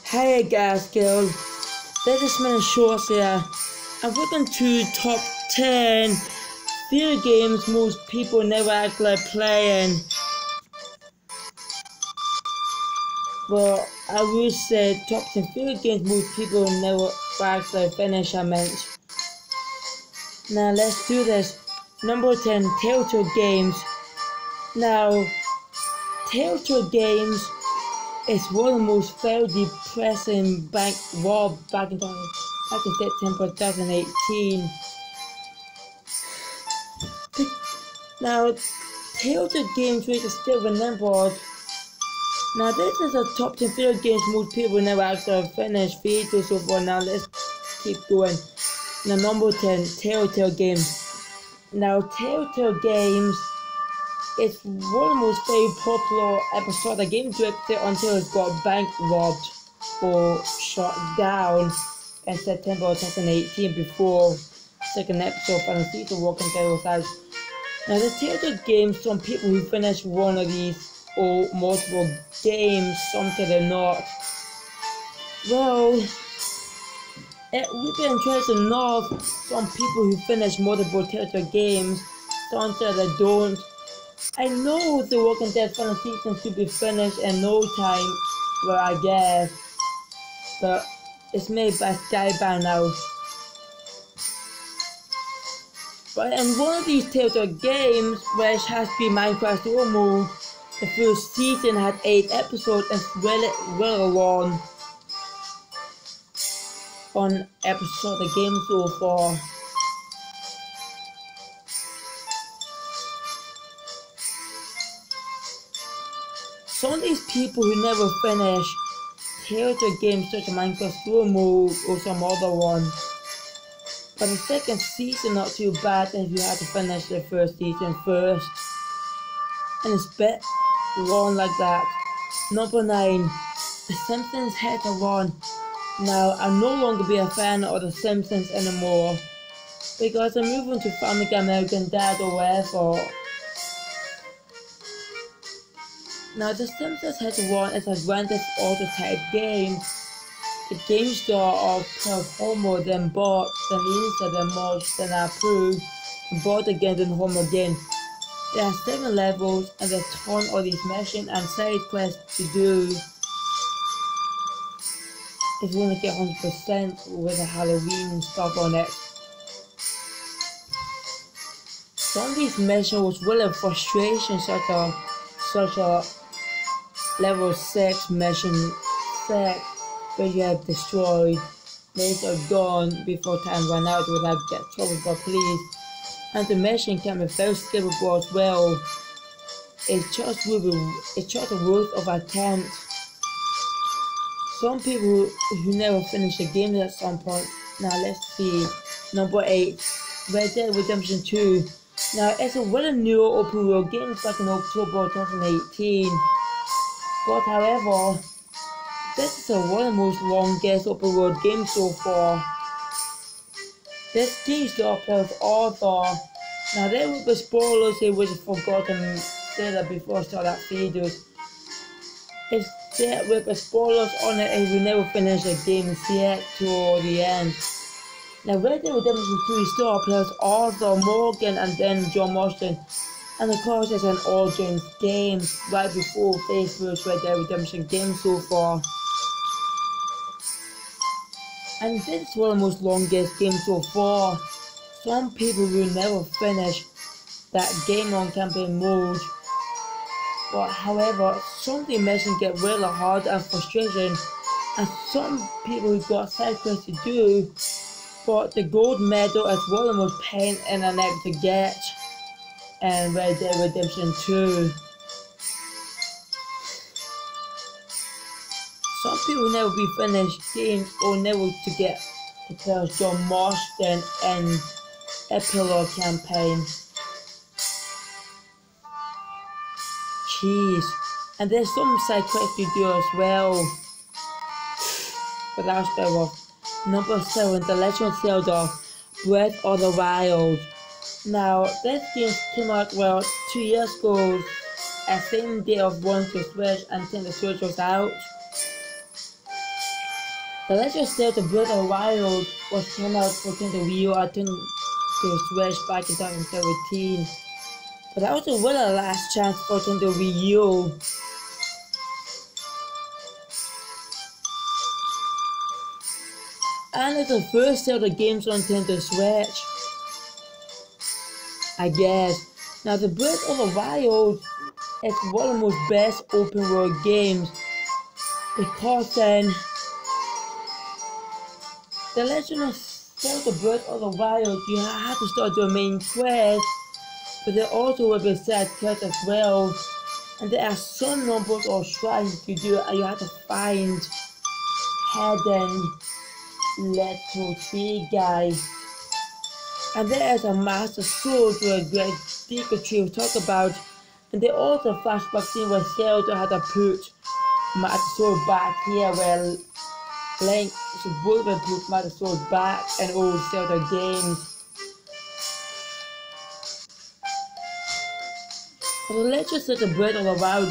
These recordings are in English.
Hey guys, girls, this is Minute Shorts here. I'm looking to top 10 video games most people never actually playing. Well, I would say top 10 video games most people never actually finish, I meant. Now let's do this. Number 10, Telltale Games. Now, Telltale Games is one of the most very depressing bank rob back in September 2018. Now, Telltale Games which is still remembered. Now, this is a top 10 video games most people never actually finished videos so far. Now, let's keep going. Now, number 10, Telltale Games. Now, Telltale Games is one of the most very popular episodes of the game director until it got bank robbed or shut down in September 2018 before second episode of the season Walking Dead was out. Now the Telltale Games, some people who finish one of these or multiple games, some say they're not. Well, it would be interesting to know some people who finish multiple Telltale games, some say they don't. I know the Walking Dead final season should be finished in no time, well I guess, but it's made by Skybound now. But in one of these Telltale games, which has to be Minecraft Story Mode, the first season had 8 episodes and it's really long on episode of the game so far. Some of these people who never finish Telltale games such as Minecraft Story Mode or some other one. But the second season not too bad if you had to finish the first season first. And it's a bit long like that. Number 9, The Simpsons Hit and Run. Now, I'll no longer be a fan of The Simpsons anymore because I'm moving to Family Guy, American Dad or whatever. Now, The Simpsons Hit and Run is a Grand Theft Auto type game. The game star of Homer then bought, then Lisa, then Marge, then approved, and bought again, then Homer again. There are 7 levels and a ton of these missions and side quests to do. If you want to get 100% with a Halloween stuff on it. Some of these missions was really frustration, such a level 6 mission 6 where you have destroyed mates are gone before time run out without get trouble by police. And the mission can be very skippable as well. It's just worth of attempt. Some people who never finish a game at some point. Now let's see. Number 8, Red Dead Redemption 2. Now it's a really new open world game back in October 2018. But however, this is one of the most longest open world games so far. This game started with author. Now there will be spoilers here which I forgot to say that before I start that video. It's there will be spoilers on it if we never finish the game yet to the end. Now Red Dead Redemption 2 started with Arthur Morgan and then John Marston. And of course it's an origins game right before Facebook's Red Dead Redemption game so far. And this is one of the most longest games so far. Some people will never finish that game on campaign mode. But however, some of the missions get really hard and frustrating. And some people who got side quests to do. But the gold medal is one of the most pain in the neck to get. And Red Dead Redemption 2. Some people never be finished games or never to get to play as John Marston in Epilogue campaign. Jeez. And there's some side quests you do as well. But that's very rough. Number 7, The Legend of Zelda Breath of the Wild. Now, this game came out 2 years ago, at the same day of one to Switch, and then the Switch was out. The Legend of Zelda Breath of the Wild was came out for Nintendo Wii U and Nintendo Switch back in 2017. But that was a really last chance for Nintendo Wii U. And it's the first Zelda games on Nintendo Switch, I guess. Now, the Breath of the Wild is one of the most best open world games because then The Legend of Zelda Breath of the Wild, you have to start your main quest, but there also will be side quests as well. And there are some numbers or shrines you do, and you have to find hidden little tree guy. And there is a master sword where Greg Pikachu will talk about. And there also a flashback scene where Zelda had to put master sword back here where Link should put master sword back in old Zelda games. The Legend of Zelda Breath of the Wild,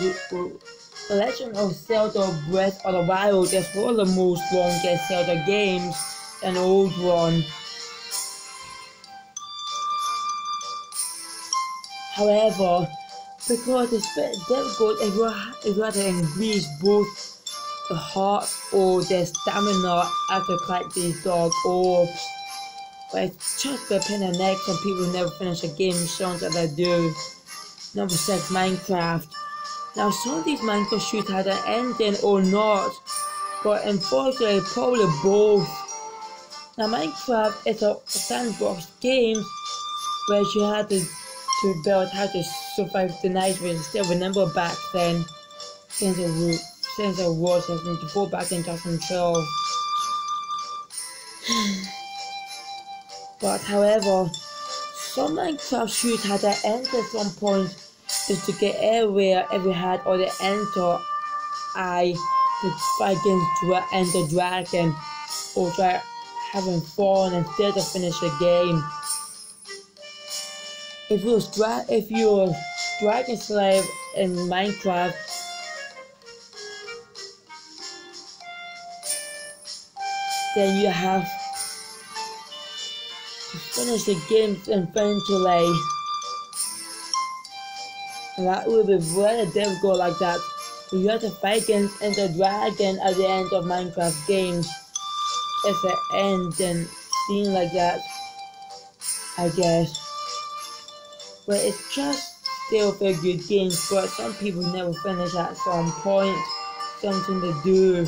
The Legend of Zelda Breath of the Wild is one of the most longest Zelda games, an old one. However, because it's a bit difficult if you have to increase both the heart or the stamina after collect these dog orbs. But it's just a pain in the neck. Some people never finish a game, shows that they do. Number 6, Minecraft. Now some of these Minecraft should have an ending or not, but unfortunately probably both. Now Minecraft is a sandbox game where you had to build how to survive the night, but still remember back then, since the war before back in 2012. But however, some Minecraft should have an end at some point just to get everywhere if you had all the enter eye to fight against Ender Dragon or try having fun instead of finish the game. If you're Dragon Slave in Minecraft, then you have to finish the game eventually. And that will be very difficult like that. So you have to fight against Ender Dragon at the end of Minecraft games. It's an ending scene like that, I guess. But it's just still very good games, but some people never finish at some point. Something to do.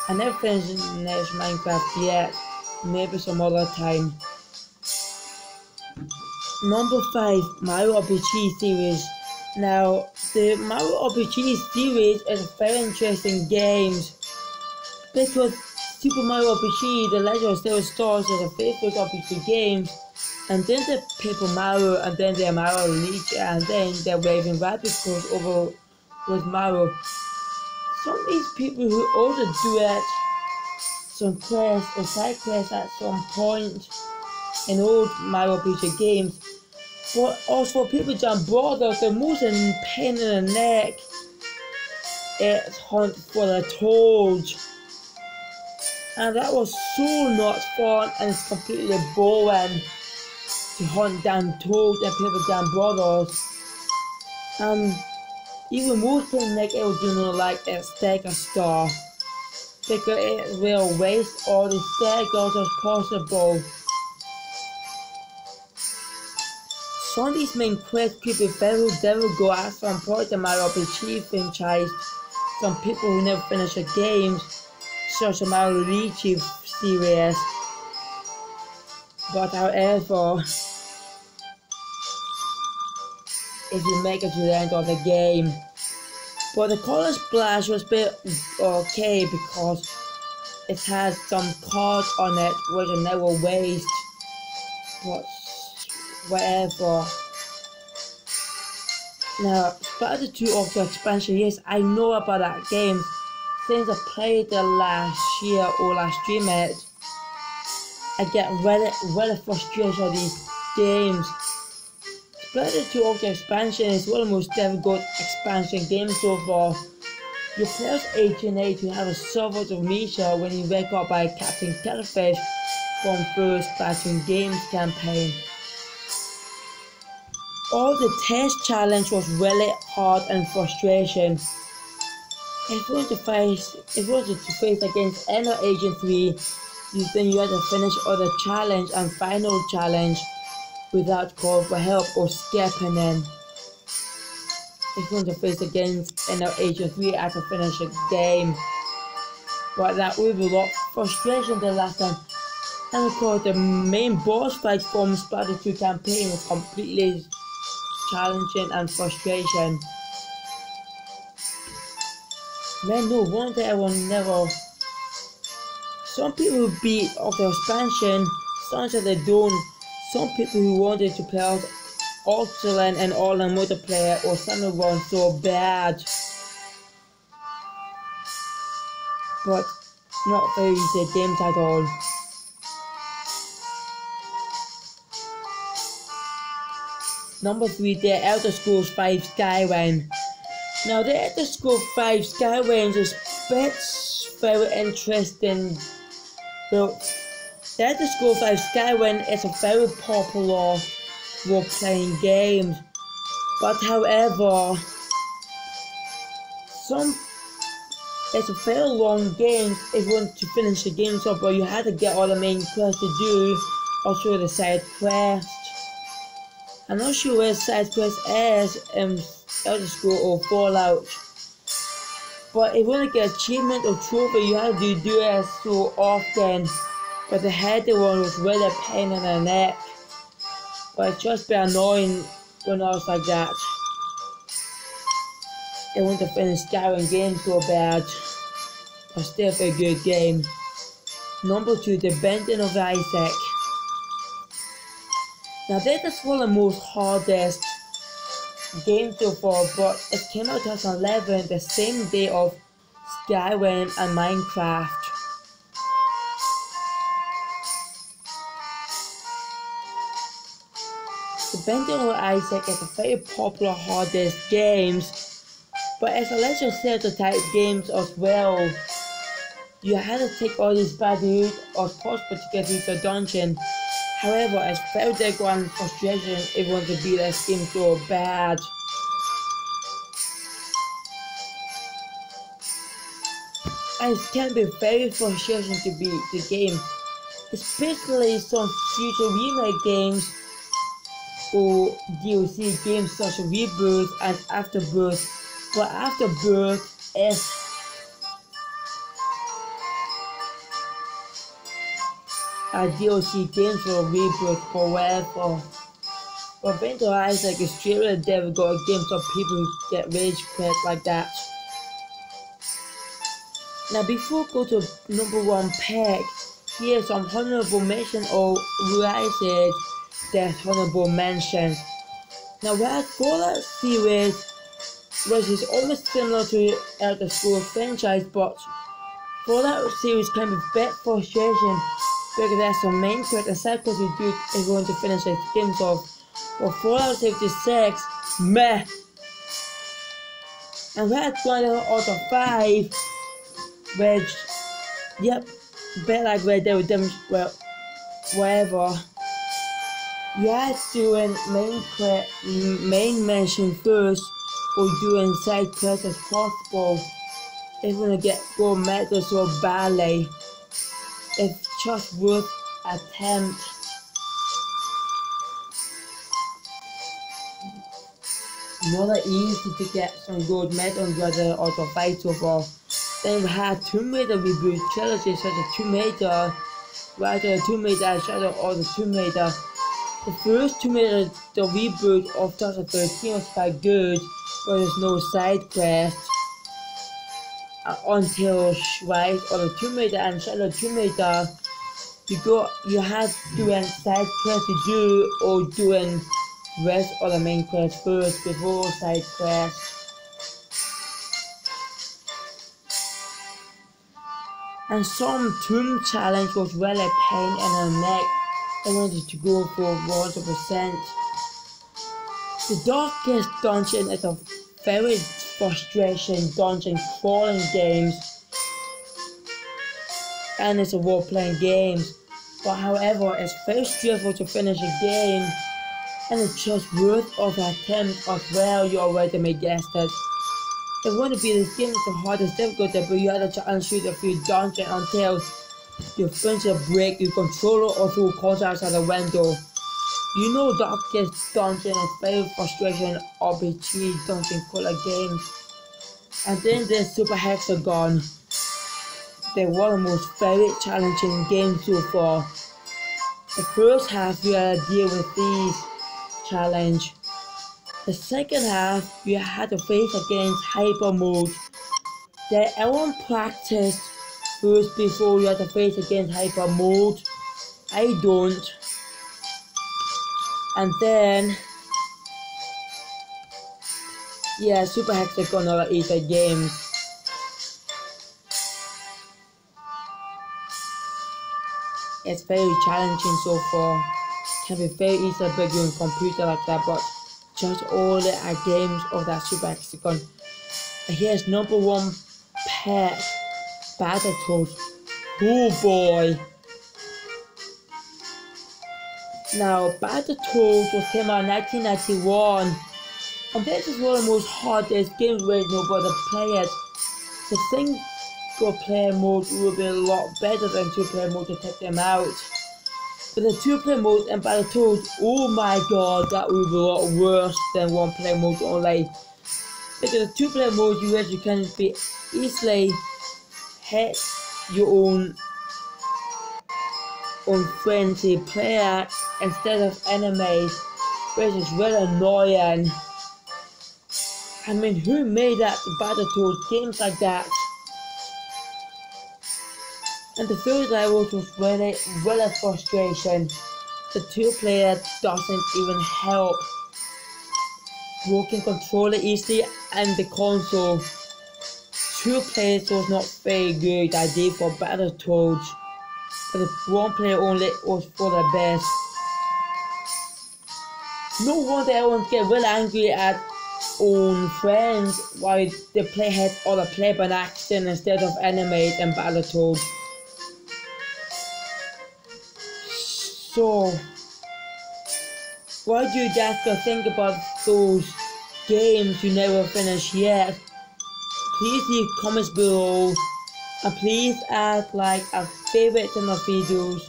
I never finished Minecraft yet. Maybe some other time. Number 5, Mario RPG series. Now, the Mario RPG series is a very interesting game because Super Mario RPG, The Legend of Zelda Stars is a favorite RPG game, and then the Paper Mario, and then the Mario Leech, and then the Raving Rabbit crossover with Mario. Some of these people who also do it, some quests or side quests at some point in old Mario RPG games. But also people Jam Brothers, the most pain in the neck is hunt for the Toad. And that was so not fun and it's completely boring to hunt down Toad and Paper Jam Brothers. Even more pain in the neck, it would do not like a Stagger Star, because it will waste all the staggers as possible. Some of these main quests could be very difficult at some point in Mario RPG franchise. Some people who never finish the games, such as Mario Luigi series. But however, if you make it to the end of the game. But the Color Splash was a bit okay because it has some cards on it which I never waste. But whatever. Now, Spider 2 Octo Expansion, yes, I know about that game since I played it last year or last stream it. I get really frustrated with these games. Spider 2 Octo Expansion is one of the most difficult expansion games so far. Your player's age to have a servant of Misha when you wake up by Captain Telefish from first Splatoon Games campaign. All the test challenge was really hard and frustration. If you wanted to face against NO Agent 3, then you had to finish all the challenge and final challenge without calling for help or skipping them. If you want to face against NO Agent 3, I had to finish a game. But that would be a lot of frustration the last time. And of course the main boss fight from Splatoon 2 campaign was completely challenging and frustration. Man, no wonder I will never. Some people who beat of the expansion, some said they don't. Some people who wanted to play out Ultraland and all the multiplayer or some run so bad. But not very easy games at all. Number 3, the Elder Scrolls V Skyrim. Now the Elder Scrolls V Skyrim is very interesting. Well, the Elder Scrolls V Skyrim is a very popular role-playing game, but however, it's a very long game if you want to finish the game up, but you have to get all the main quests to do, also the side quest. I'm not sure where side quest is in Elder Scrolls or Fallout, but if you want to get achievement or trophy, you have to do it so often. But the header one was really a pain in the neck, but it just be annoying when I was like that. I want to finish Skyrim game so bad, but still a very good game. Number 2, The Binding of Isaac. Now this is one of the most hardest games so far, but it came out 2011, the same day of Skyrim and Minecraft. The Binding of Isaac is a very popular hardest games, but it's a Legend of Zelda type games as well. You had to take all these bad routes or possible to get through the dungeon. However, it's very difficult and frustration if you want to beat this game so bad. And it can be very frustrating to beat the game, especially some future remake games or DLC games such as Rebirth and Afterbirth. But Afterbirth is a DLC game for Rebirth forever. But Binding of Isaac is really difficult game for people who get rage quit like that. Now before we go to number 1 pick, here's some honorable mention or Rise's death honorable mentions. Now whereas Fallout series, which is almost similar to Elder Scrolls franchise, but Fallout series can be a bit frustrating because there's some main quest and side quests you do if you want to finish the games off. But Fallout 76, meh. And whereas Grand Theft Auto 5, which, yep, bit like Red Dead Redemption, well, whatever. You are doing main mission first, or doing side quests as possible. If you want to get gold medals or ballet, it's just worth attempt. Not that easy to get some gold medals rather Auto Fight so far. Then we had Tomb Raider reboot trilogy such as Tomb Raider, rather Tomb Raider and Shadow of the Tomb Raider. The first Tomb Raider, the reboot of 2013 was quite good, but there's no side quest until Rise of the Tomb Raider and Shadow of the Tomb Raider. You have doing side quest to do or doing rest of the main quest first before side quest. And some tomb challenge was really a pain in the neck. I wanted to go for 100%. The darkest dungeon is a very frustration, dungeon crawling games, and it's a role-playing game. But however, it's very stressful to finish a game, and it's just worth of attempt as well. You already may guess that. It wouldn't be this game is the hardest difficulty, but you have to challenge shoot a few dungeons until you finish a break your controller or through contacts at the window. You know Darkest Dungeon is very frustrating RPG dungeon crawler games. And then there's Super Hexagon. They're one of the most very challenging games so far. The first half you had to deal with these challenge. The second half you had to face against hyper mode. That everyone practiced first before you had to face against hyper mode. I don't. And then yeah, Super Hexagon is a game. It's very challenging so far. Can be very easy to build your computer like that, but just all the games of that Super Hexagon. And here's number one pack, Battletoads. Oh boy! Now, Battletoads was came out in 1991, and this is one of the most hardest games where nobody play it. The single player mode will be a lot better than two player mode to take them out. But the two player mode and Battletoads, oh my god, that will be a lot worse than one player mode only. Because the two player mode you can be easily hit your own friendly player instead of enemies, which is really annoying. I mean, who made that Battletoads games like that? And the third level was really frustration. The two player doesn't even help. Broken controller easily and the console. Two players was not very good idea for Battletoads. But the one player only was for the best. No wonder everyone get really angry at own friends while the player had other player by accident instead of enemies and Battletoads. So, what do you guys think about those games you never finished yet? Please leave comments below, and please add like a favorite to my videos,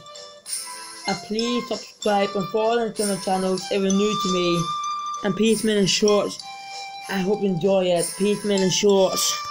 and please subscribe and follow to my channel if you're new to me. And peace, men and shorts. I hope you enjoy it. Peace, men and shorts.